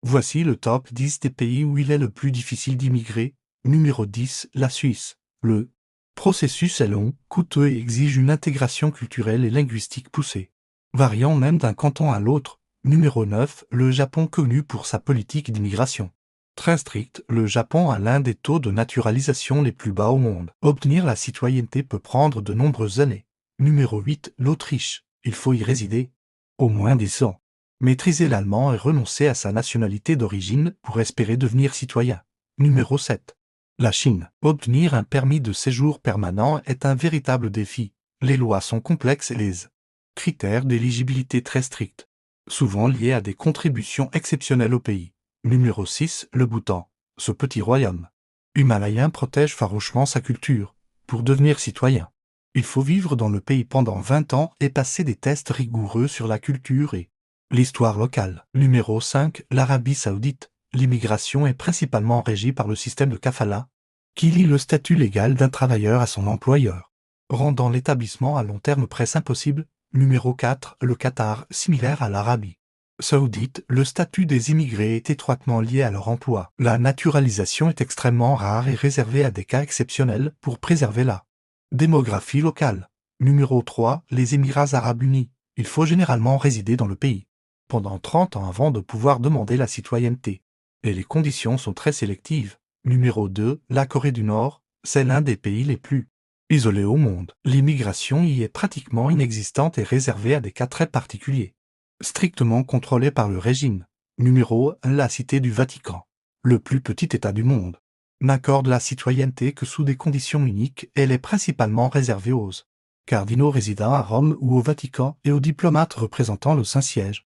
Voici le top 10 des pays où il est le plus difficile d'immigrer. Numéro 10, la Suisse. Le processus est long, coûteux et exige une intégration culturelle et linguistique poussée, variant même d'un canton à l'autre. Numéro 9, le Japon connu pour sa politique d'immigration très stricte, le Japon a l'un des taux de naturalisation les plus bas au monde. Obtenir la citoyenneté peut prendre de nombreuses années. Numéro 8, l'Autriche. Il faut y résider au moins 10 ans, maîtriser l'allemand et renoncer à sa nationalité d'origine pour espérer devenir citoyen. Numéro 7. La Chine. Obtenir un permis de séjour permanent est un véritable défi. Les lois sont complexes et les critères d'éligibilité très stricts, souvent liés à des contributions exceptionnelles au pays. Numéro 6. Le Bhoutan. Ce petit royaume himalayen protège farouchement sa culture. Pour devenir citoyen, il faut vivre dans le pays pendant 20 ans et passer des tests rigoureux sur la culture et l'histoire locale. Numéro 5. L'Arabie Saoudite. L'immigration est principalement régie par le système de kafala, qui lie le statut légal d'un travailleur à son employeur, rendant l'établissement à long terme presque impossible. Numéro 4. Le Qatar. Similaire à l'Arabie Saoudite, le statut des immigrés est étroitement lié à leur emploi. La naturalisation est extrêmement rare et réservée à des cas exceptionnels pour préserver la démographie locale. Numéro 3. Les Émirats arabes unis. Il faut généralement résider dans le pays pendant 30 ans avant de pouvoir demander la citoyenneté, et les conditions sont très sélectives. Numéro 2. La Corée du Nord. C'est l'un des pays les plus isolés au monde. L'immigration y est pratiquement inexistante et réservée à des cas très particuliers, strictement contrôlée par le régime. Numéro 1. La Cité du Vatican. Le plus petit État du monde n'accorde la citoyenneté que sous des conditions uniques. Elle est principalement réservée aux cardinaux résidant à Rome ou au Vatican et aux diplomates représentant le Saint-Siège.